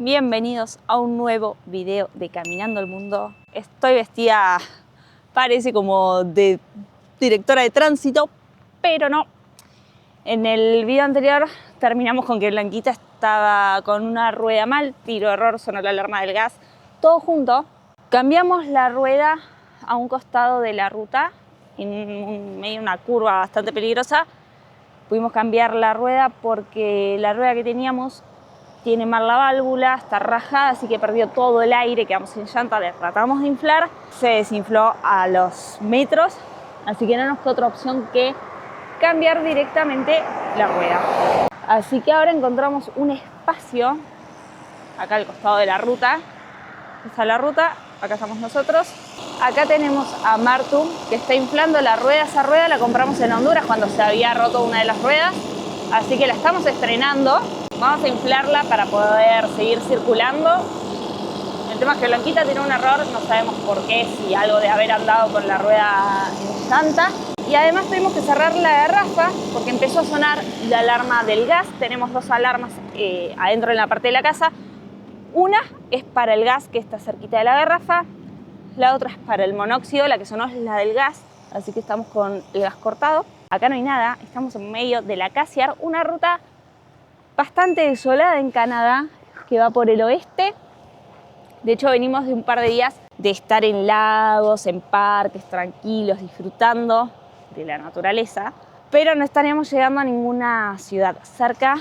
Bienvenidos a un nuevo video de Caminando el Mundo. Estoy vestida, parece como de directora de tránsito, pero no. En el video anterior terminamos con que Blanquita estaba con una rueda mal, tiro error, sonó la alarma del gas, todo junto. Cambiamos la rueda a un costado de la ruta, en medio de una curva bastante peligrosa. Pudimos cambiar la rueda porque la rueda que teníamos tiene mal la válvula, está rajada, así que perdió todo el aire, quedamos sin llanta, le tratamos de inflar, se desinfló a los metros, así que no nos quedó otra opción que cambiar directamente la rueda. Así que ahora encontramos un espacio acá al costado de la ruta. Esta es la ruta, acá estamos nosotros. Acá tenemos a Martu que está inflando la rueda. Esa rueda la compramos en Honduras cuando se había roto una de las ruedas, así que la estamos estrenando. Vamos a inflarla para poder seguir circulando. El tema es que Blanquita tiene un error, no sabemos por qué, si algo de haber andado con la rueda en llanta. Y además tuvimos que cerrar la garrafa porque empezó a sonar la alarma del gas. Tenemos dos alarmas adentro en la parte de la casa. Una es para el gas que está cerquita de la garrafa. La otra es para el monóxido, la que sonó es la del gas. Así que estamos con el gas cortado. Acá no hay nada, estamos en medio de la Cassiar, una ruta bastante desolada en Canadá, que va por el oeste. De hecho, venimos de un par de días de estar en lagos, en parques, tranquilos, disfrutando de la naturaleza, pero no estaríamos llegando a ninguna ciudad cerca.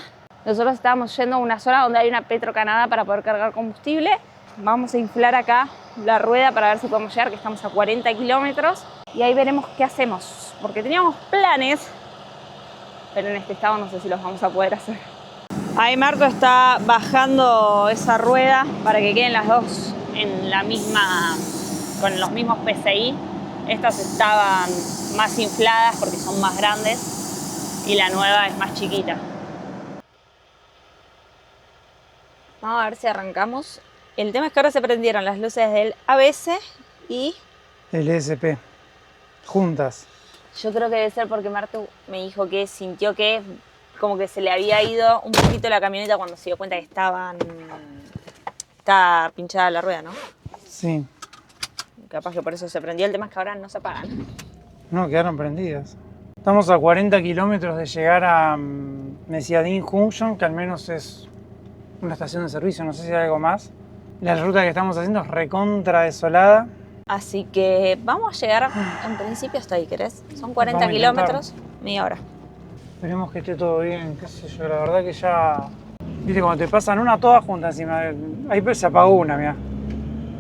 Nosotros estábamos yendo a una zona donde hay una Petro-Canadá para poder cargar combustible. Vamos a inflar acá la rueda para ver si podemos llegar, que estamos a 40 kilómetros, y ahí veremos qué hacemos, porque teníamos planes, pero en este estado no sé si los vamos a poder hacer. Ahí Marto está bajando esa rueda para que queden las dos en la misma, con los mismos PSI. Estas estaban más infladas porque son más grandes y la nueva es más chiquita. Vamos a ver si arrancamos. El tema es que ahora se prendieron las luces del ABS y el ESP, juntas. Yo creo que debe ser porque Martu me dijo que sintió que como que se le había ido un poquito la camioneta cuando se dio cuenta que estaba pinchada la rueda, ¿no? Sí. Capaz que por eso se prendió. El tema es que ahora no se apagan. No, quedaron prendidas. Estamos a 40 kilómetros de llegar a Messiadin Junction, que al menos es una estación de servicio, no sé si hay algo más. La ruta que estamos haciendo es recontra desolada. Así que vamos a llegar en principio hasta ahí, ¿querés? Son 40 kilómetros, media hora. Esperemos que esté todo bien, qué sé yo, la verdad que ya... Viste, cuando te pasan una todas juntas encima, ahí se apagó una, mirá.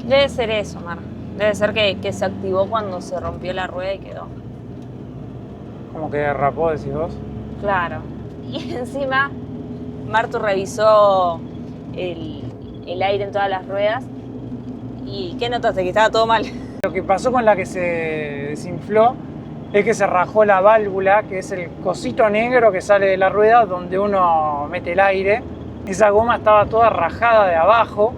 Debe ser eso, Mar. Debe ser que se activó cuando se rompió la rueda y quedó. Como que derrapó, decís vos. Claro. Y encima, Martu revisó el aire en todas las ruedas. ¿Y qué notaste? Que estaba todo mal. Lo que pasó con la que se desinfló es que se rajó la válvula, que es el cosito negro que sale de la rueda donde uno mete el aire. Esa goma estaba toda rajada de abajo,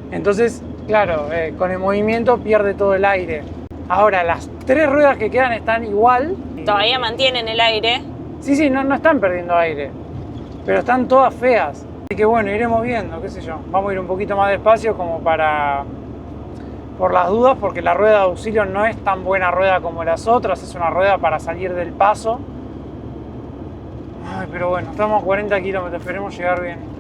entonces, claro, con el movimiento pierde todo el aire. Ahora, las tres ruedas que quedan están igual. Todavía mantienen el aire. Sí, no están perdiendo aire, pero están todas feas. Así que bueno, iremos viendo, qué sé yo. Vamos a ir un poquito más despacio como por las dudas, porque la rueda de auxilio no es tan buena rueda como las otras, es una rueda para salir del paso. Ay, pero bueno, estamos a 40 kilómetros, esperemos llegar bien.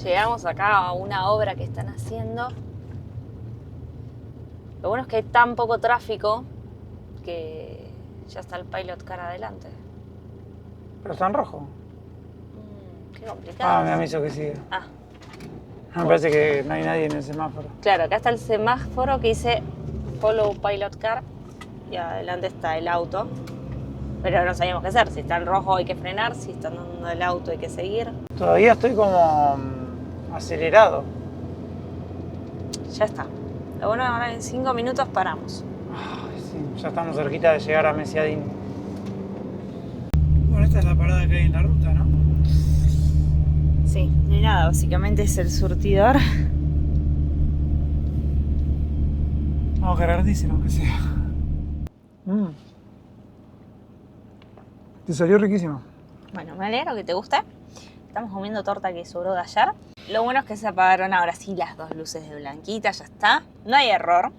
Llegamos acá a una obra que están haciendo. Lo bueno es que hay tan poco tráfico que ya está el Pilot Car adelante. Pero está en rojo. Qué complicado. Me aviso que sigue. Ah. Me parece que no hay nadie en el semáforo. Claro, acá está el semáforo que dice Follow Pilot Car y adelante está el auto. Pero no sabíamos qué hacer. Si está en rojo hay que frenar, si está andando el auto hay que seguir. Todavía estoy como acelerado. Ya está. Lo bueno, ahora en 5 minutos paramos. Ay, sí, ya estamos cerquita de llegar a Messiadin. Bueno, esta es la parada que hay en la ruta, ¿no? tiene nada, básicamente es el surtidor. Vamos a cargar diésel, aunque sea. Te salió riquísimo. Bueno, me alegro que te guste. Estamos comiendo torta que sobró de ayer. Lo bueno es que se apagaron ahora sí las dos luces de blanquita, ya está. No hay error.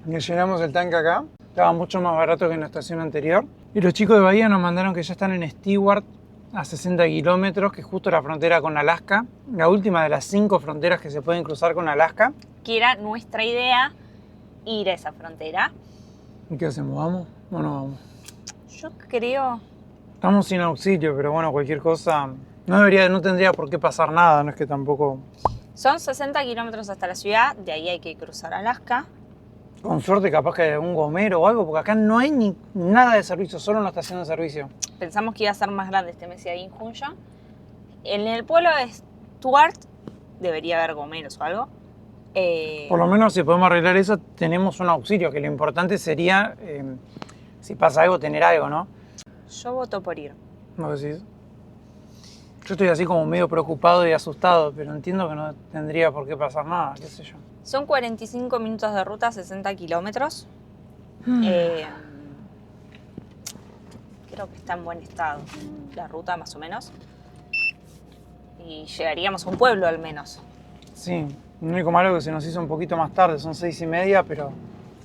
Y llenamos el tanque acá. Estaba mucho más barato que en la estación anterior. Y los chicos de Bahía nos mandaron que ya están en Stewart, a 60 kilómetros, que es justo la frontera con Alaska. La última de las 5 fronteras que se pueden cruzar con Alaska. Que era nuestra idea ir a esa frontera. ¿Y qué hacemos? ¿Vamos o no vamos? Yo creo... Estamos sin auxilio, pero bueno, cualquier cosa... No tendría por qué pasar nada, no es que tampoco... Son 60 kilómetros hasta la ciudad, de ahí hay que cruzar Alaska. Con suerte capaz que hay algún gomero o algo, porque acá no hay ni nada de servicio, solo una estación de servicio. Pensamos que iba a ser más grande este mes y ahí en Junction. En el pueblo de Stuart debería haber gomeros o algo. Por lo menos si podemos arreglar eso, tenemos un auxilio, que lo importante sería, si pasa algo, tener algo, ¿no? Yo voto por ir. ¿No decís? Yo estoy así como medio preocupado y asustado, pero entiendo que no tendría por qué pasar nada, qué sé yo. Son 45 minutos de ruta, 60 kilómetros. Creo que está en buen estado la ruta, más o menos. Y llegaríamos a un pueblo, al menos. Sí, lo único malo es que se nos hizo un poquito más tarde, son 6:30, pero...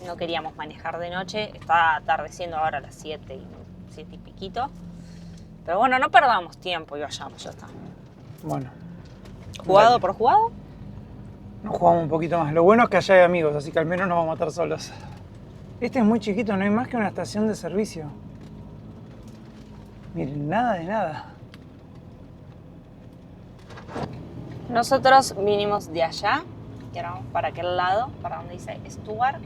No queríamos manejar de noche, está atardeciendo ahora a las 7 y piquito. Pero bueno, no perdamos tiempo y vayamos, ya está. Bueno. ¿Jugado Dale. por jugado? Nos jugamos un poquito más. Lo bueno es que allá hay amigos, así que al menos no vamos a estar solos. Este es muy chiquito, no hay más que una estación de servicio. Miren, nada de nada. Nosotros vinimos de allá, y ahora vamos para aquel lado, para donde dice Stuart.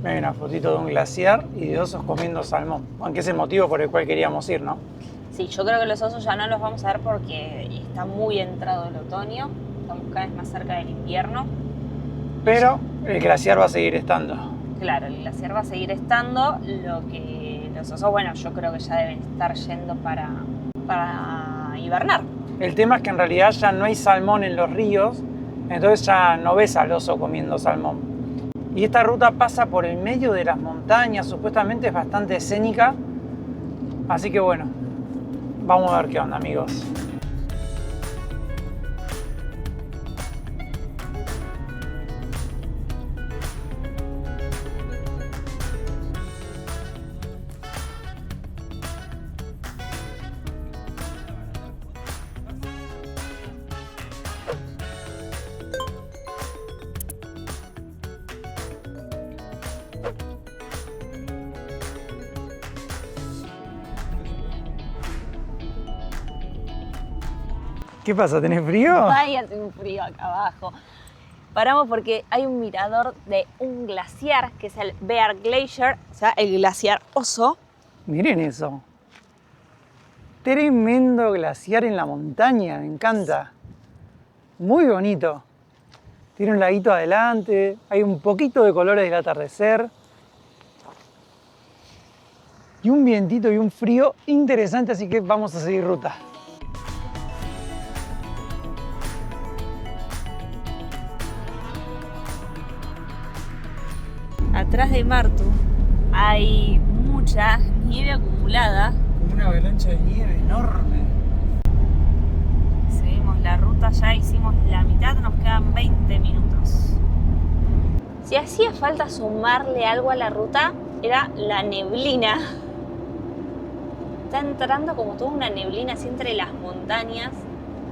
Hay una fotito de un glaciar y de osos comiendo salmón. Aunque es el motivo por el cual queríamos ir, ¿no? Sí, yo creo que los osos ya no los vamos a ver porque está muy entrado el otoño, estamos cada vez más cerca del invierno. Pero el glaciar va a seguir estando. Claro, el glaciar va a seguir estando, lo que los osos, bueno, yo creo que ya deben estar yendo para hibernar. El tema es que en realidad ya no hay salmón en los ríos, entonces ya no ves al oso comiendo salmón. Y esta ruta pasa por el medio de las montañas, supuestamente es bastante escénica. Así que bueno, vamos a ver qué onda, amigos. ¿Qué pasa? ¿Tenés frío? Ay, hace un frío acá abajo. Paramos porque hay un mirador de un glaciar, que es el Bear Glacier, o sea, el glaciar oso. Miren eso. Tremendo glaciar en la montaña, me encanta. Muy bonito. Tiene un laguito adelante, hay un poquito de colores del atardecer. Y un vientito y un frío interesante, así que vamos a seguir ruta. Atrás de Martu hay mucha nieve acumulada. Como una avalancha de nieve enorme. Seguimos la ruta, ya hicimos la mitad, nos quedan 20 minutos. Si hacía falta sumarle algo a la ruta, era la neblina. Está entrando como toda una neblina así entre las montañas.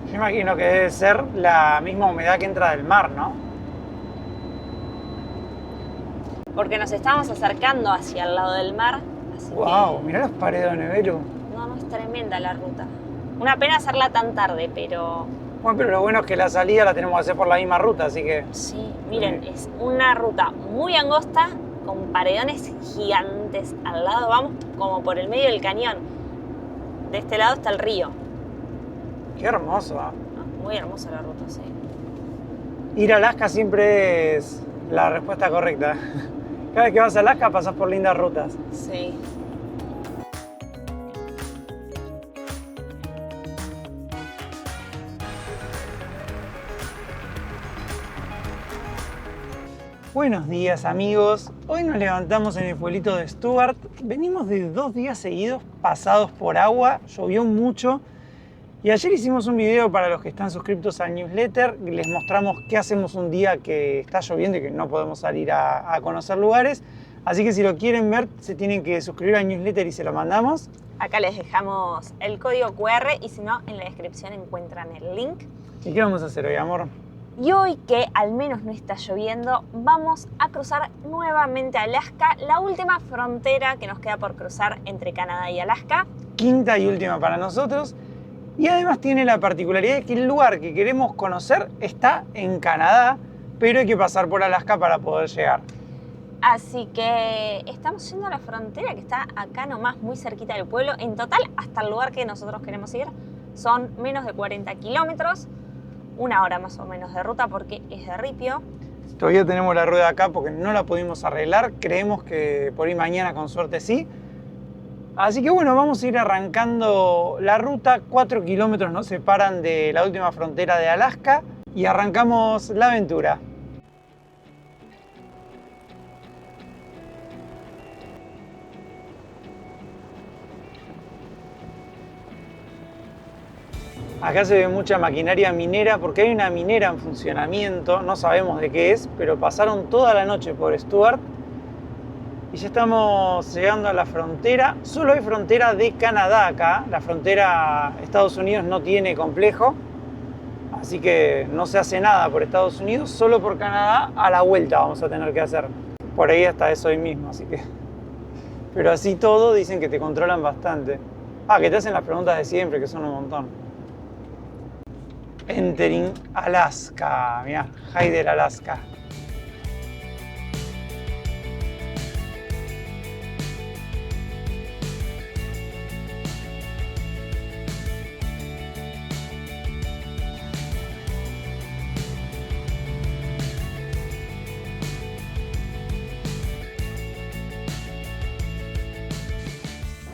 Yo imagino que debe ser la misma humedad que entra del mar, ¿no? Porque nos estábamos acercando hacia el lado del mar. Así ¡Wow! que... Mirá las paredes de Nevero. No, es tremenda la ruta. Una pena hacerla tan tarde, pero... Bueno, pero lo bueno es que la salida la tenemos que hacer por la misma ruta, así que... Sí, miren, es una ruta muy angosta, con paredones gigantes al lado. Vamos como por el medio del cañón. De este lado está el río. Qué hermoso, ¿eh? Muy hermosa la ruta, sí. Ir a Alaska siempre es la respuesta correcta. Cada vez que vas a Alaska pasas por lindas rutas. Sí. Buenos días amigos, hoy nos levantamos en el pueblito de Stuart. Venimos de 2 días seguidos pasados por agua, llovió mucho y ayer hicimos un video para los que están suscriptos al newsletter. Les mostramos qué hacemos un día que está lloviendo y que no podemos salir a conocer lugares. Así que si lo quieren ver se tienen que suscribir al newsletter y se lo mandamos. Acá les dejamos el código QR y si no, en la descripción encuentran el link. ¿Y qué vamos a hacer hoy, amor? Y hoy que al menos no está lloviendo, vamos a cruzar nuevamente Alaska, la última frontera que nos queda por cruzar entre Canadá y Alaska. Quinta y última para nosotros. Y además tiene la particularidad de que el lugar que queremos conocer está en Canadá, pero hay que pasar por Alaska para poder llegar. Así que estamos yendo a la frontera que está acá nomás, muy cerquita del pueblo. En total, hasta el lugar que nosotros queremos ir, son menos de 40 kilómetros. 1 hora más o menos de ruta porque es de ripio. Todavía tenemos la rueda acá porque no la pudimos arreglar. Creemos que por ahí mañana con suerte sí. Así que bueno, vamos a ir arrancando la ruta. 4 kilómetros nos separan de la última frontera de Alaska y arrancamos la aventura. Acá se ve mucha maquinaria minera porque hay una minera en funcionamiento, no sabemos de qué es, pero pasaron toda la noche por Stuart y ya estamos llegando a la frontera. Solo hay frontera de Canadá acá, la frontera Estados Unidos no tiene complejo, así que no se hace nada por Estados Unidos, solo por Canadá a la vuelta vamos a tener que hacer. Por ahí hasta eso hoy mismo, así que... Pero así todo dicen que te controlan bastante. Que te hacen las preguntas de siempre, que son un montón. Entering Alaska, mirá, Hyder, Alaska.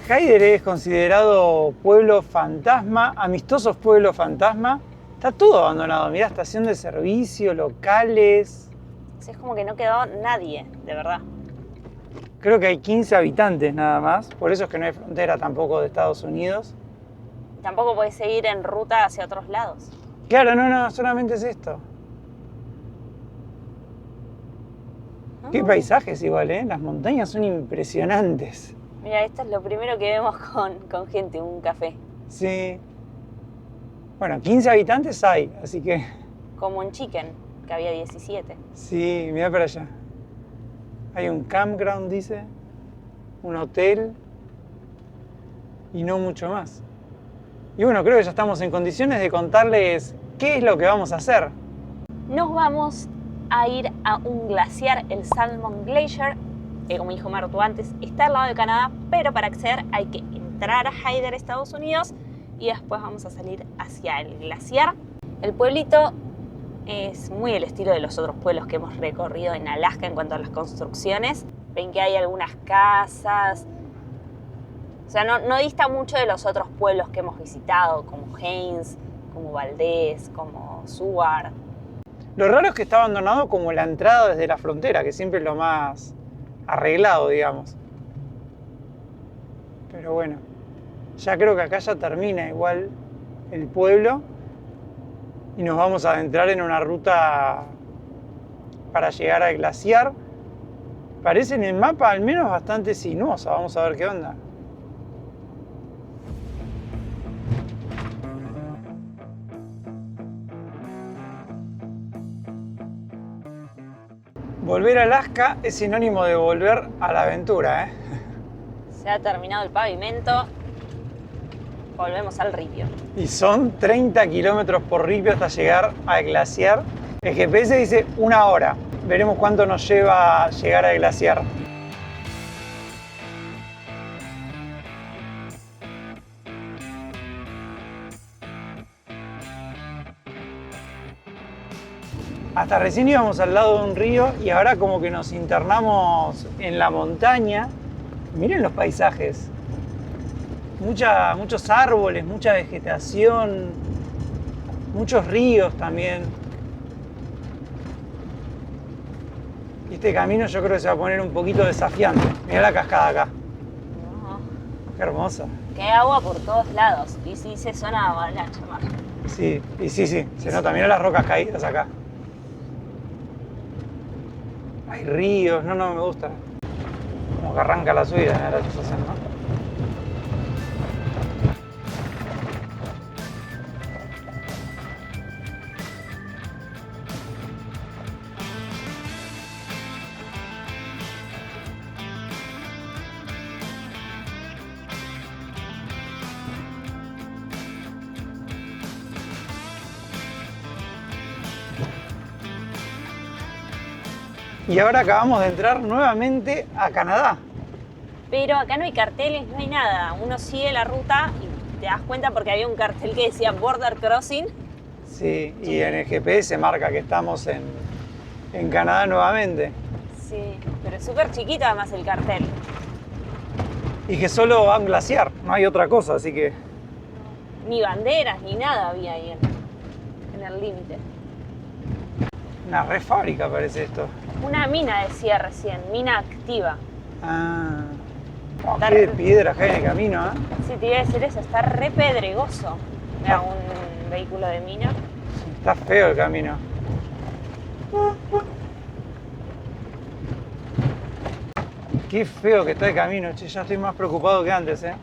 Hyder es considerado pueblo fantasma, amistosos pueblos fantasma. Está todo abandonado, mirá, estación de servicio, locales. Sí, es como que no quedó nadie, de verdad. Creo que hay 15 habitantes nada más, por eso es que no hay frontera tampoco de Estados Unidos. Tampoco podés seguir en ruta hacia otros lados. Claro, no, solamente es esto. Qué paisajes igual, ¿eh? Las montañas son impresionantes. Mira, esto es lo primero que vemos con gente, un café. Sí. Bueno, 15 habitantes hay, así que... Como en Chicken, que había 17. Sí, mira para allá. Hay un campground, dice, un hotel y no mucho más. Y bueno, creo que ya estamos en condiciones de contarles qué es lo que vamos a hacer. Nos vamos a ir a un glaciar, el Salmon Glacier, que como dijo Martu antes, está al lado de Canadá, pero para acceder hay que entrar a Hyder, Estados Unidos, y después vamos a salir hacia el glaciar. El pueblito es muy el estilo de los otros pueblos que hemos recorrido en Alaska en cuanto a las construcciones. Ven que hay algunas casas. O sea, no dista mucho de los otros pueblos que hemos visitado, como Haines, como Valdez, como Seward. Lo raro es que está abandonado como la entrada desde la frontera, que siempre es lo más arreglado, digamos. Pero bueno. Ya creo que acá ya termina igual el pueblo y nos vamos a adentrar en una ruta para llegar al glaciar. Parece en el mapa al menos bastante sinuosa, vamos a ver qué onda. Volver a Alaska es sinónimo de volver a la aventura, ¿eh? Se ha terminado el pavimento. Volvemos al ripio. Y son 30 kilómetros por ripio hasta llegar al glaciar. El GPS dice 1 hora. Veremos cuánto nos lleva llegar al glaciar. Hasta recién íbamos al lado de un río y ahora como que nos internamos en la montaña. Miren los paisajes. Muchos árboles, mucha vegetación, muchos ríos también. Y este camino yo creo que se va a poner un poquito desafiante. Mirá la cascada acá. No. Qué hermosa. Que hay agua por todos lados. Y sí, se zona avalancha, Mar. Sí, y sí, se nota. Mirá las rocas caídas acá. Hay ríos, no me gusta. Como que arranca la subida, me da la sensación, ¿no? Y ahora acabamos de entrar nuevamente a Canadá. Pero acá no hay carteles, no hay nada. Uno sigue la ruta y te das cuenta porque había un cartel que decía Border Crossing. Sí, y en el GPS marca que estamos en Canadá nuevamente. Sí, pero es súper chiquito además el cartel. Y que solo va a un glaciar, no hay otra cosa, así que... Ni banderas, ni nada había ahí en el límite. Una re fábrica parece esto. Una mina decía recién, mina activa. Ah, oh, qué de piedras que hay en el camino, ¿eh? Sí, te iba a decir eso, está re pedregoso. Mira, un vehículo de mina. Está feo el camino. Qué feo que está el camino, che, ya estoy más preocupado que antes, ¿eh?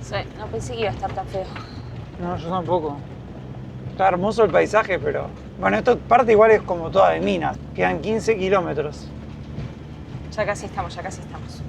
Sí, no pensé que iba a estar tan feo. No, yo tampoco. Está hermoso el paisaje, pero... Bueno, esta parte igual es como toda de minas. Quedan 15 kilómetros. Ya casi estamos, ya casi estamos.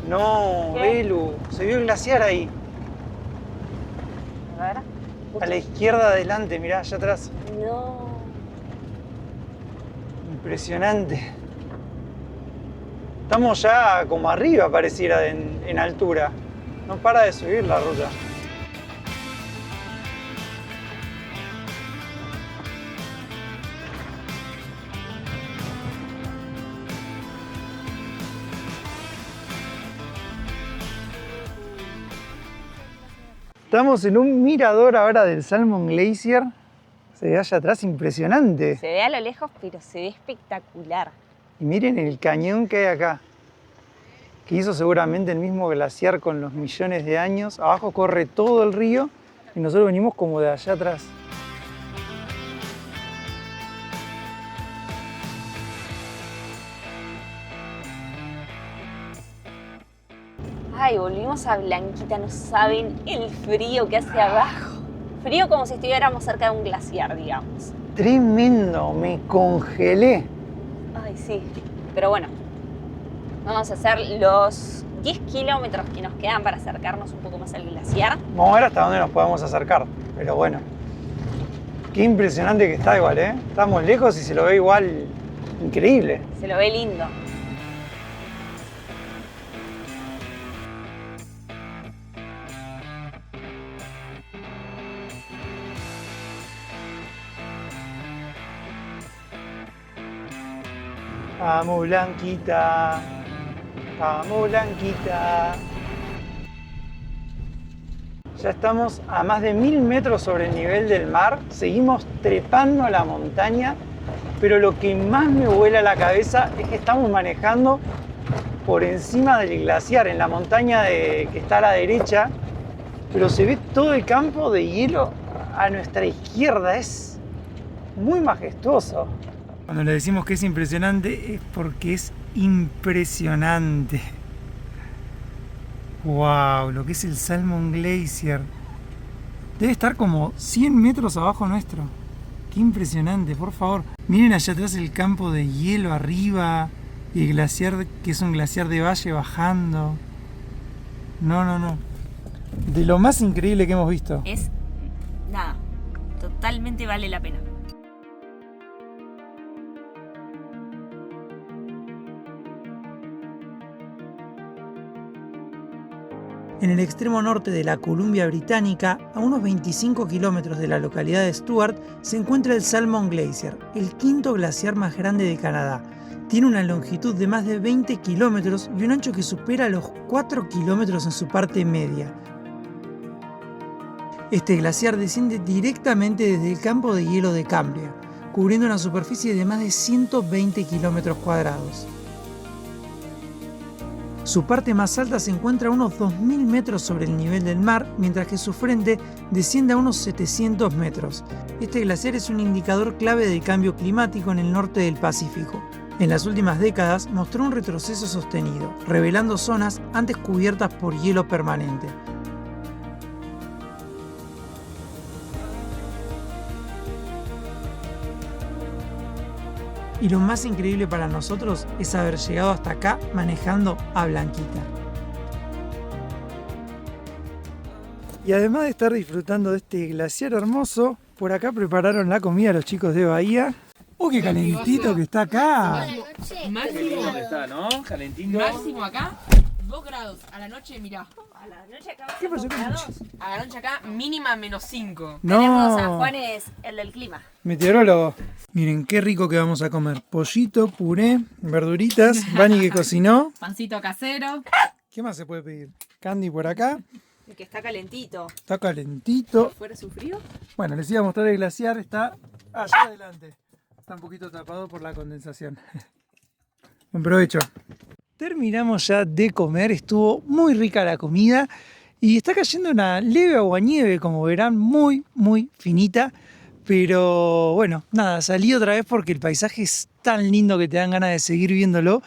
No, ¿Qué? Belu, se vio el glaciar ahí. A ver. A la izquierda adelante, mirá, allá atrás. No. Impresionante. Estamos ya como arriba, pareciera, en altura. No para de subir la ruta. Estamos en un mirador ahora del Salmon Glacier. Se ve allá atrás impresionante. Se ve a lo lejos, pero se ve espectacular. Y miren el cañón que hay acá, que hizo seguramente el mismo glaciar con los millones de años. Abajo corre todo el río y nosotros venimos como de allá atrás. Ay, volvimos a Blanquita, no saben el frío que hace abajo. Frío como si estuviéramos cerca de un glaciar, digamos. Tremendo, me congelé. Ay, sí. Pero bueno, vamos a hacer los 10 kilómetros que nos quedan para acercarnos un poco más al glaciar. Vamos a ver hasta dónde nos podemos acercar, pero bueno. Qué impresionante que está igual, ¿eh? Estamos lejos y se lo ve igual increíble. Se lo ve lindo. Vamos, Blanquita. Vamos, Blanquita. Ya estamos a más de 1000 metros sobre el nivel del mar. Seguimos trepando a la montaña, pero lo que más me vuela la cabeza es que estamos manejando por encima del glaciar, en la montaña que está a la derecha, pero se ve todo el campo de hielo a nuestra izquierda. Es muy majestuoso. Cuando le decimos que es impresionante es porque es impresionante. ¡Wow! Lo que es el Salmon Glacier. Debe estar como 100 metros abajo nuestro. ¡Qué impresionante! Por favor, miren allá atrás el campo de hielo arriba y el glaciar, que es un glaciar de valle, bajando. No. De lo más increíble que hemos visto. Es nada, totalmente vale la pena. En el extremo norte de la Columbia Británica, a unos 25 kilómetros de la localidad de Stuart, se encuentra el Salmon Glacier, el quinto glaciar más grande de Canadá. Tiene una longitud de más de 20 kilómetros y un ancho que supera los 4 kilómetros en su parte media. Este glaciar desciende directamente desde el campo de hielo de Cambria, cubriendo una superficie de más de 120 kilómetros cuadrados. Su parte más alta se encuentra a unos 2.000 metros sobre el nivel del mar, mientras que su frente desciende a unos 700 metros. Este glaciar es un indicador clave del cambio climático en el norte del Pacífico. En las últimas décadas mostró un retroceso sostenido, revelando zonas antes cubiertas por hielo permanente. Y lo más increíble para nosotros es haber llegado hasta acá manejando a Blanquita. Y además de estar disfrutando de este glaciar hermoso, por acá prepararon la comida los chicos de Bahía. ¡Oh, qué calentito que está acá! Máximo está, ¿no? Calentito. Máximo acá, 2 grados. A la noche, mirá. A la noche acá ¿Qué pasó con grados. A la noche acá, mínima -5. Tenemos a No, Juanes, el del clima. meteorólogo. Miren qué rico que vamos a comer. Pollito, puré, verduritas, Vani que cocinó. Pancito casero. ¿Qué más se puede pedir? Candy por acá. El que está calentito. Está calentito. ¿Fuera su frío? Bueno, les iba a mostrar el glaciar. Está allá adelante. Está un poquito tapado por la condensación. Buen provecho. Terminamos ya de comer. Estuvo muy rica la comida. Y está cayendo una leve aguanieve, como verán, muy finita. Pero bueno, nada, salí otra vez porque el paisaje es tan lindo que te dan ganas de seguir viéndolo.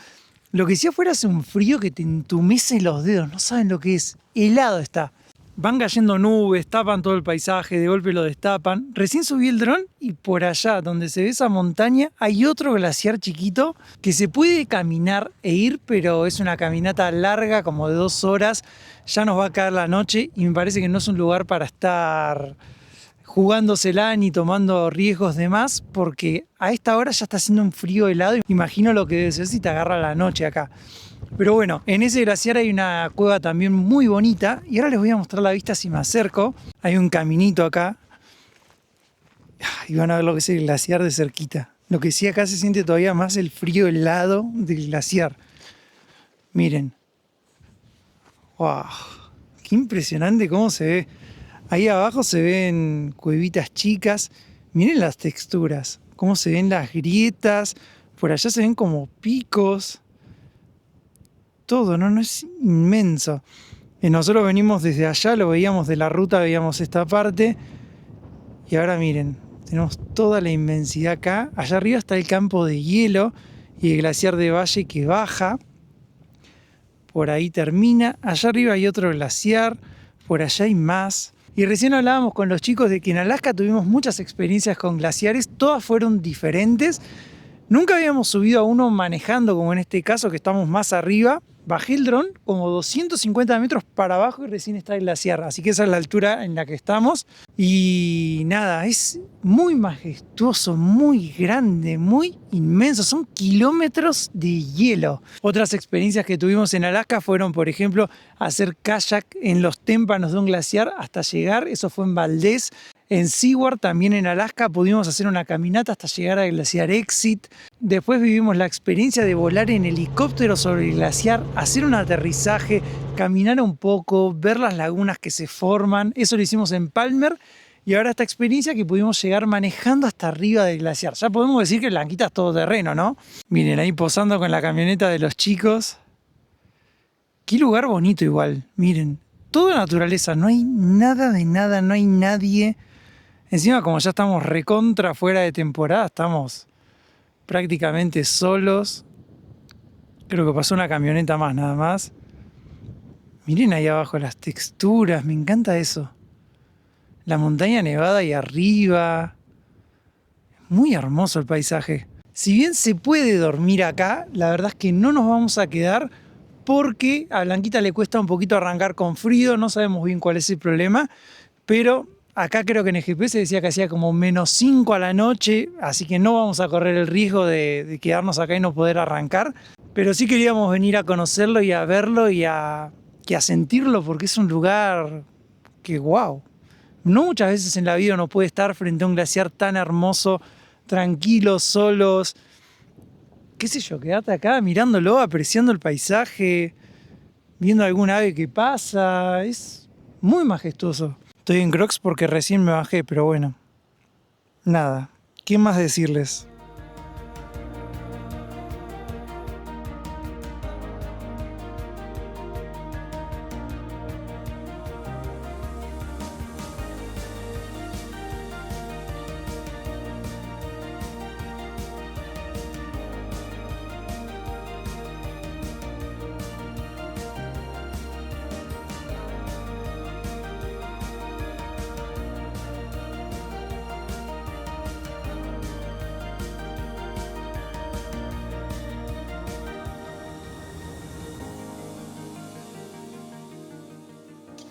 Lo que sí afuera hace un frío que te entumece los dedos, no saben lo que es. Helado está. Van cayendo nubes, tapan todo el paisaje, de golpe lo destapan. Recién subí el dron y por allá, donde se ve esa montaña, hay otro glaciar chiquito que se puede caminar e ir, pero es una caminata larga, como de 2 horas. Ya nos va a caer la noche y me parece que no es un lugar para estar jugándosela ni tomando riesgos de más, porque a esta hora ya está haciendo un frío helado. Imagino lo que debe ser si te agarra la noche acá. Pero bueno, en ese glaciar hay una cueva también muy bonita y ahora les voy a mostrar la vista si me acerco. Hay un caminito acá y van a ver lo que es el glaciar de cerquita. Lo que sí, acá se siente todavía más el frío helado del glaciar. Miren. ¡Wow! ¡Qué impresionante cómo se ve! Ahí abajo se ven cuevitas chicas. Miren las texturas, cómo se ven las grietas. Por allá se ven como picos. Todo, ¿no? Es inmenso. Y nosotros venimos desde allá, lo veíamos de la ruta, veíamos esta parte. Y ahora miren, tenemos toda la inmensidad acá. Allá arriba está el campo de hielo y el glaciar de Valle que baja. Por ahí termina. Allá arriba hay otro glaciar. Por allá hay más. Y recién hablábamos con los chicos de que en Alaska tuvimos muchas experiencias con glaciares. Todas fueron diferentes. Nunca habíamos subido a uno manejando, como en este caso, que estamos más arriba. Bajé el dron como 250 metros para abajo y recién está el glaciar. Así que esa es la altura en la que estamos. Y nada, es muy majestuoso, muy grande, muy inmenso. Son kilómetros de hielo. Otras experiencias que tuvimos en Alaska fueron, por ejemplo, hacer kayak en los témpanos de un glaciar hasta llegar. Eso fue en Valdez. En Seward, también en Alaska, pudimos hacer una caminata hasta llegar al glaciar Exit. Después vivimos la experiencia de volar en helicóptero sobre el glaciar, hacer un aterrizaje, caminar un poco, ver las lagunas que se forman. Eso lo hicimos en Palmer. Y ahora esta experiencia que pudimos llegar manejando hasta arriba del glaciar. Ya podemos decir que Blanquita es todo terreno, ¿no? Miren, ahí posando con la camioneta de los chicos. Qué lugar bonito igual, miren. Toda naturaleza, no hay nada de nada, no hay nadie. Encima, como ya estamos recontra fuera de temporada, estamos prácticamente solos. Creo que pasó una camioneta más, nada más. Miren ahí abajo las texturas, me encanta eso. La montaña nevada ahí arriba. Muy hermoso el paisaje. Si bien se puede dormir acá, la verdad es que no nos vamos a quedar porque a Blanquita le cuesta un poquito arrancar con frío, no sabemos bien cuál es el problema, pero acá creo que en el GPS decía que hacía como -5 a la noche, así que no vamos a correr el riesgo de quedarnos acá y no poder arrancar, pero sí queríamos venir a conocerlo y a verlo y a sentirlo, porque es un lugar que wow. No muchas veces en la vida uno puede estar frente a un glaciar tan hermoso, tranquilos, solos, qué sé yo, quedarte acá mirándolo, apreciando el paisaje, viendo algún ave que pasa, es muy majestuoso. Estoy en Crocs porque recién me bajé, pero bueno, nada, ¿qué más decirles?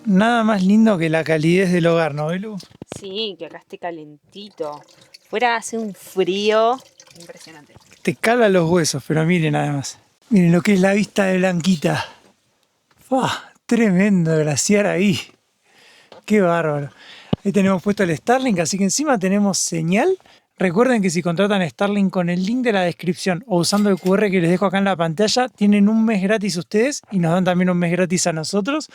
Nada más lindo que la calidez del hogar, ¿no, Belu? Sí, que acá esté calentito. Fuera hace un frío impresionante. Te cala los huesos, pero miren además. Miren lo que es la vista de Blanquita. ¡Fua! Tremendo glaciar ahí. ¡Qué bárbaro! Ahí tenemos puesto el Starlink, así que encima tenemos señal. Recuerden que si contratan Starlink con el link de la descripción o usando el QR que les dejo acá en la pantalla, tienen un mes gratis ustedes y nos dan también un mes gratis a nosotros.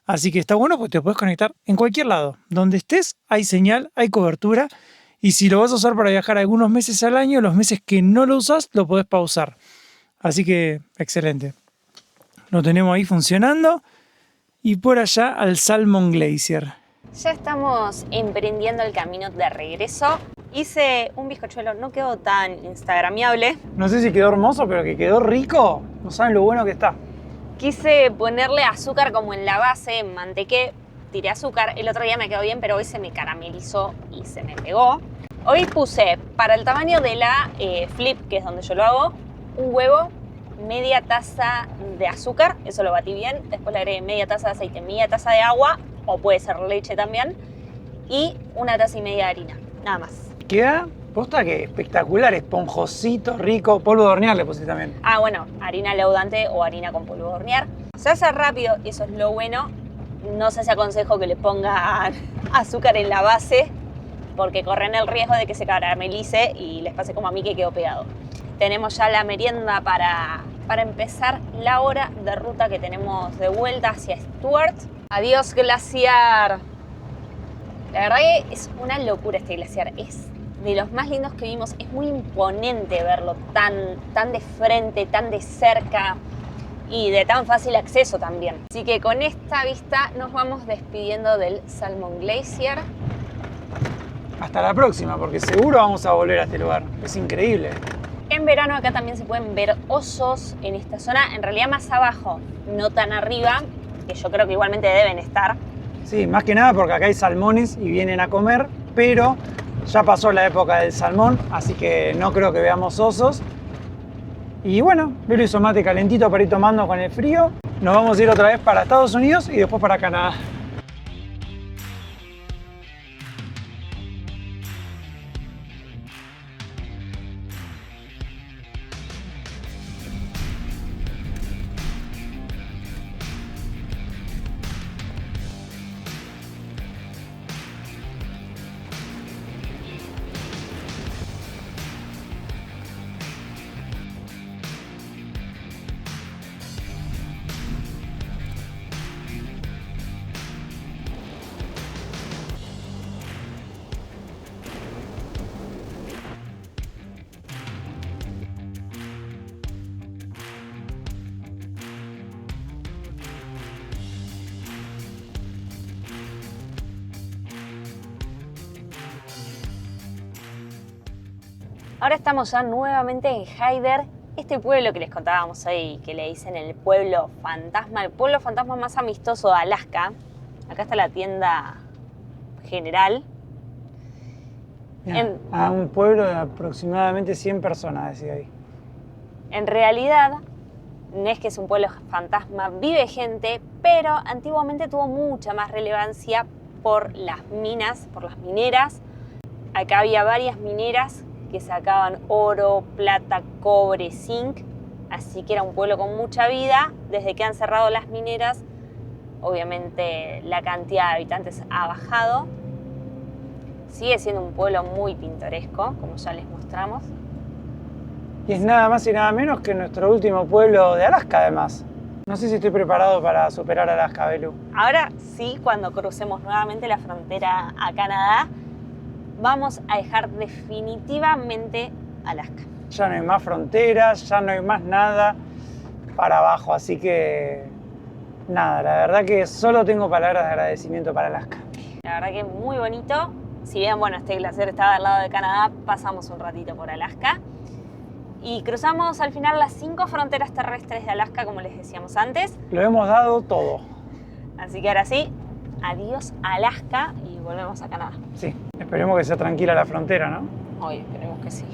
Así que está bueno porque te puedes conectar en cualquier lado. Donde estés hay señal, hay cobertura. Y si lo vas a usar para viajar algunos meses al año, los meses que no lo usas lo podés pausar. Así que excelente. Lo tenemos ahí funcionando. Y por allá al Salmon Glacier. Ya estamos emprendiendo el camino de regreso. Hice un bizcochuelo, no quedó tan instagramiable. No sé si quedó hermoso, pero que quedó rico. No saben lo bueno que está. Quise ponerle azúcar como en la base, mantequé, tiré azúcar. El otro día me quedó bien, pero hoy se me caramelizó y se me pegó. Hoy puse, para el tamaño de la flip, que es donde yo lo hago, un huevo, media taza de azúcar, eso lo batí bien. Después le agregué media taza de aceite, media taza de agua, o puede ser leche también, y una taza y media de harina, nada más. Queda, posta que espectacular, esponjosito, rico. Polvo de hornear le puse también. Ah, bueno, harina leudante o harina con polvo de hornear. Se hace rápido y eso es lo bueno. No sé si aconsejo que le pongan azúcar en la base porque corren el riesgo de que se caramelice y les pase como a mí que quedó pegado. Tenemos ya la merienda para empezar la hora de ruta que tenemos de vuelta hacia Stuart. Adiós, glaciar. La verdad que es una locura este glaciar. Es de los más lindos que vimos. Es muy imponente verlo tan de frente, tan de cerca y de tan fácil acceso también. Así que con esta vista nos vamos despidiendo del Salmon Glacier. Hasta la próxima, porque seguro vamos a volver a este lugar. Es increíble. En verano acá también se pueden ver osos en esta zona, en realidad más abajo, no tan arriba, que yo creo que igualmente deben estar. Sí, más que nada porque acá hay salmones y vienen a comer, pero ya pasó la época del salmón, así que no creo que veamos osos. Y bueno, Belu hizo mate calentito para ir tomando con el frío. Nos vamos a ir otra vez para Estados Unidos y después para Canadá. Ahora estamos ya nuevamente en Hyder, este pueblo que les contábamos hoy, que le dicen el pueblo fantasma más amistoso de Alaska. Acá está la tienda general. A un pueblo de aproximadamente 100 personas, decía ahí. En realidad No es que es un pueblo fantasma, vive gente, pero antiguamente tuvo mucha más relevancia por las minas, por las mineras. Acá había varias mineras que sacaban oro, plata, cobre, zinc, así que era un pueblo con mucha vida. Desde que han cerrado las mineras, obviamente la cantidad de habitantes ha bajado. Sigue siendo un pueblo muy pintoresco, como ya les mostramos. Y es nada más y nada menos que nuestro último pueblo de Alaska, además. No sé si estoy preparado para superar Alaska, Belu. Ahora sí, cuando crucemos nuevamente la frontera a Canadá, vamos a dejar definitivamente Alaska. Ya no hay más fronteras, ya no hay más nada para abajo, así que nada, la verdad que solo tengo palabras de agradecimiento para Alaska. La verdad que es muy bonito. Si bien, bueno, este glaciar estaba al lado de Canadá, pasamos un ratito por Alaska y cruzamos al final las 5 fronteras terrestres de Alaska, como les decíamos antes. Lo hemos dado todo. Así que ahora sí, adiós Alaska y volvemos a Canadá. Sí, esperemos que sea tranquila la frontera, ¿no? Hoy esperemos que sí.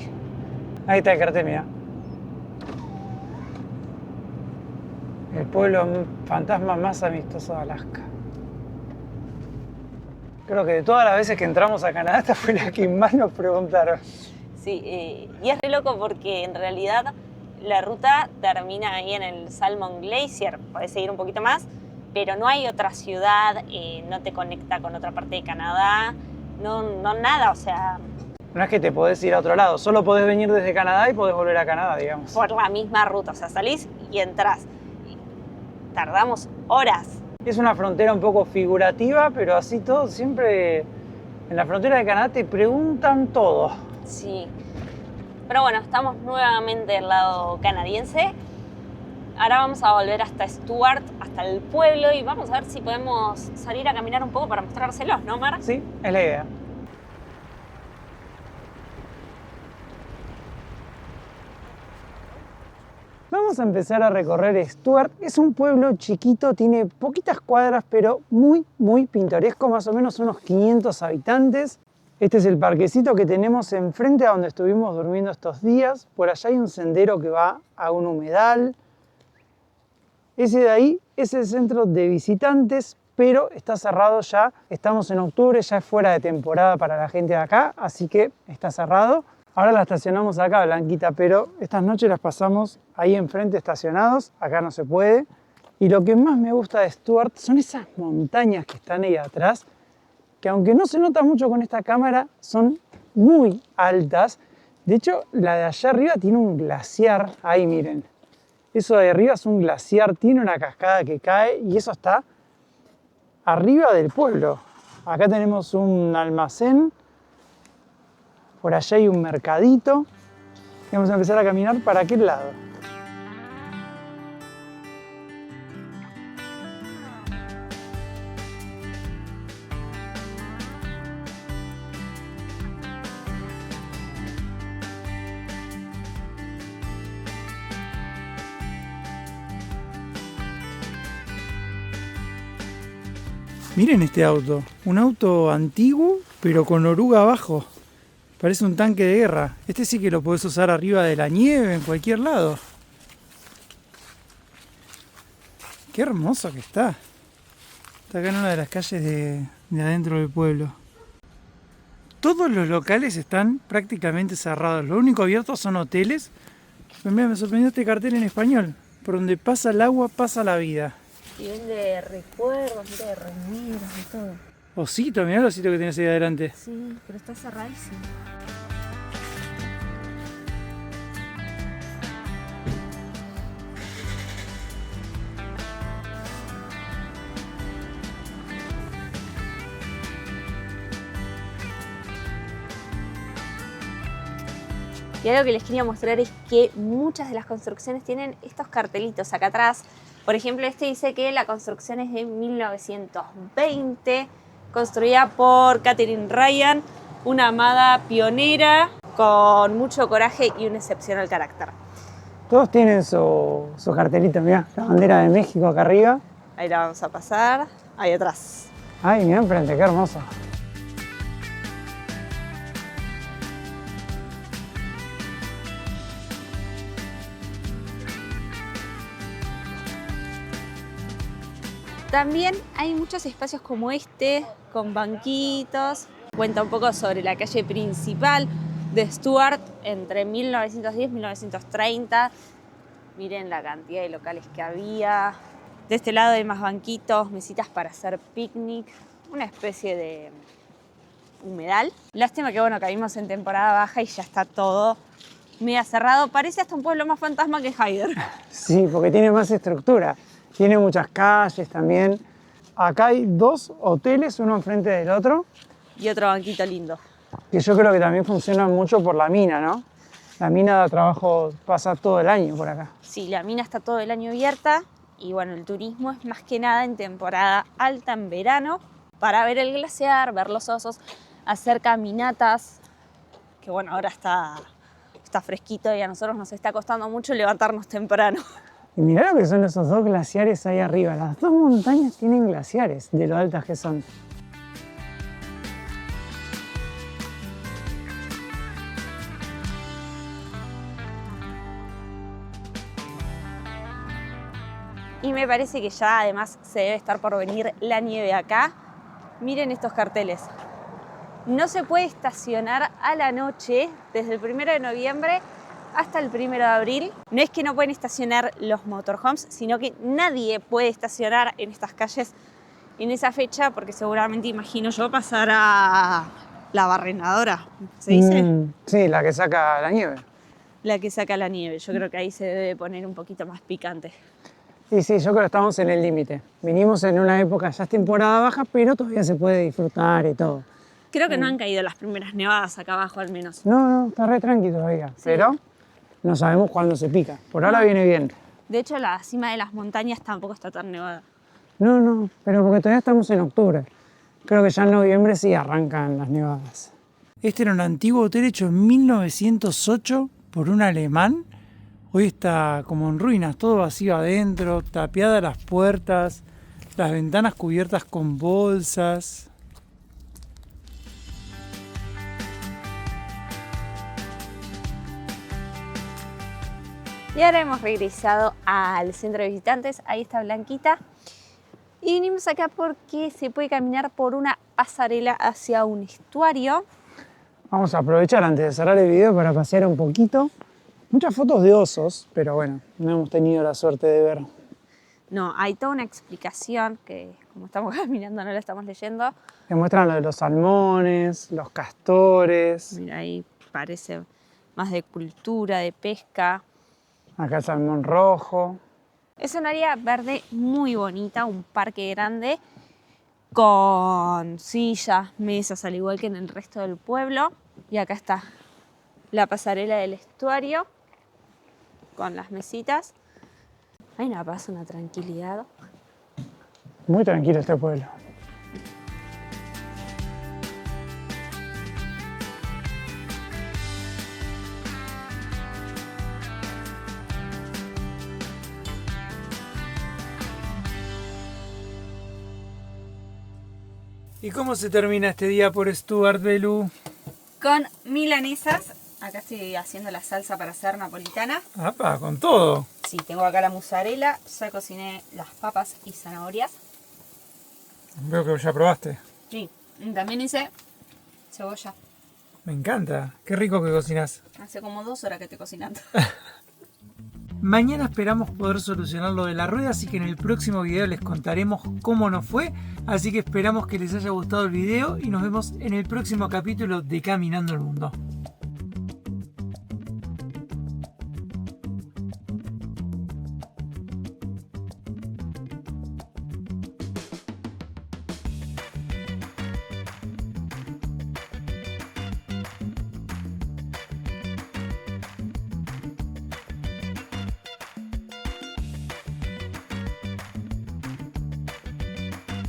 Ahí está el cartel, mira. El pueblo fantasma más amistoso de Alaska. Creo que de todas las veces que entramos a Canadá, esta fue la que más nos preguntaron. Sí, y es re loco porque en realidad la ruta termina ahí en el Salmon Glacier. Podés seguir un poquito más, pero no hay otra ciudad, no te conecta con otra parte de Canadá, no nada, o sea, No es que te podés ir a otro lado, solo podés venir desde Canadá y podés volver a Canadá, digamos. por la misma ruta, o sea, salís y entrás. Tardamos horas. Es una frontera un poco figurativa, pero así todo, siempre en la frontera de Canadá te preguntan todo. Sí. Pero bueno, estamos nuevamente del lado canadiense. Ahora vamos a volver hasta Stuart, hasta el pueblo, y vamos a ver si podemos salir a caminar un poco para mostrárselos, ¿no, Mar? Sí, es la idea. Vamos a empezar a recorrer Stuart. Es un pueblo chiquito, tiene poquitas cuadras, pero muy, muy pintoresco, más o menos unos 500 habitantes. Este es el parquecito que tenemos enfrente a donde estuvimos durmiendo estos días. Por allá hay un sendero que va a un humedal. Ese de ahí es el centro de visitantes, pero está cerrado ya. Estamos en octubre, ya es fuera de temporada para la gente de acá, así que está cerrado. Ahora la estacionamos acá, Blanquita, pero estas noches las pasamos ahí enfrente estacionados. Acá no se puede. Y lo que más me gusta de Stuart son esas montañas que están ahí atrás, que aunque no se nota mucho con esta cámara, son muy altas. De hecho, la de allá arriba tiene un glaciar. Ahí miren. Eso de arriba es un glaciar, tiene una cascada que cae y eso está arriba del pueblo. Acá tenemos un almacén. Por allá hay un mercadito. Y vamos a empezar a caminar para aquel lado. Miren este auto, un auto antiguo, pero con oruga abajo. Parece un tanque de guerra. Este sí que lo podés usar arriba de la nieve, en cualquier lado. Qué hermoso que está. Está acá en una de las calles de adentro del pueblo. Todos los locales están prácticamente cerrados. Lo único abierto son hoteles. Pero mira, me sorprendió este cartel en español. Por donde pasa el agua, pasa la vida. Y vende recuerdos, de remeros y todo. Osito, mirá el osito que tenés ahí adelante. Sí, pero está cerradísimo. Y algo que les quería mostrar es que muchas de las construcciones tienen estos cartelitos acá atrás. Por ejemplo, este dice que la construcción es de 1920, construida por Catherine Ryan, una amada pionera con mucho coraje y un excepcional carácter. Todos tienen su cartelito, mirá, la bandera de México acá arriba. Ahí la vamos a pasar, ahí atrás. Ay, mirá enfrente, qué hermoso. También hay muchos espacios como este, con banquitos. Cuenta un poco sobre la calle principal de Stuart entre 1910 y 1930. Miren la cantidad de locales que había. De este lado hay más banquitos, mesitas para hacer picnic, una especie de humedal. Lástima que bueno, caímos en temporada baja y ya está todo medio cerrado. Parece hasta un pueblo más fantasma que Hyder. Sí, porque tiene más estructura. Tiene muchas calles también. Acá hay 2 hoteles, uno enfrente del otro. Y otro banquito lindo. Que yo creo que también funcionan mucho por la mina, ¿no? La mina de trabajo pasa todo el año por acá. Sí, la mina está todo el año abierta. Y bueno, el turismo es más que nada en temporada alta, en verano, para ver el glaciar, ver los osos, hacer caminatas. Que bueno, ahora está fresquito y a nosotros nos está costando mucho levantarnos temprano. Y mirá lo que son esos 2 glaciares ahí arriba. Las 2 montañas tienen glaciares de lo altas que son. Y me parece que ya además se debe estar por venir la nieve acá. Miren estos carteles. No se puede estacionar a la noche desde el 1 de noviembre hasta el 1 de abril. No es que no pueden estacionar los motorhomes, sino que nadie puede estacionar en estas calles en esa fecha porque seguramente, imagino yo, pasará la barrenadora, ¿se dice? Sí, la que saca la nieve. La que saca la nieve. Yo creo que ahí se debe poner un poquito más picante. Y sí, yo creo que estamos en el límite. Vinimos en una época, ya es temporada baja, pero todavía se puede disfrutar y todo. Creo que no han caído las primeras nevadas acá abajo al menos. No, está re tranqui todavía, sí. Pero no sabemos cuándo se pica. Por ahora viene bien. De hecho, la cima de las montañas tampoco está tan nevada. No, pero porque todavía estamos en octubre. Creo que ya en noviembre sí arrancan las nevadas. Este era un antiguo hotel hecho en 1908 por un alemán. Hoy está como en ruinas, todo vacío adentro, tapiadas las puertas, las ventanas cubiertas con bolsas. Y ahora hemos regresado al centro de visitantes, ahí está Blanquita. Y vinimos acá porque se puede caminar por una pasarela hacia un estuario. Vamos a aprovechar antes de cerrar el video para pasear un poquito. Muchas fotos de osos, pero bueno, no hemos tenido la suerte de ver. No, hay toda una explicación que como estamos caminando no la estamos leyendo. Te muestran lo de los salmones, los castores. Mira, ahí parece más de cultura, de pesca. Acá el salmón rojo. Es un área verde muy bonita, un parque grande con sillas, mesas, al igual que en el resto del pueblo. Y acá está la pasarela del estuario con las mesitas. Hay una paz, una tranquilidad. Muy tranquilo este pueblo. ¿Y cómo se termina este día por Stuart, Belu? Con milanesas. Acá estoy haciendo la salsa para hacer napolitana. ¡Apa! Con todo. Sí, tengo acá la mozzarella. Ya cociné las papas y zanahorias. Veo que ya probaste. Sí, también hice cebolla. Me encanta. Qué rico que cocinas. Hace como 2 horas que estoy cocinando. Mañana esperamos poder solucionar lo de la rueda, así que en el próximo video les contaremos cómo nos fue. Así que esperamos que les haya gustado el video y nos vemos en el próximo capítulo de Caminando el Mundo.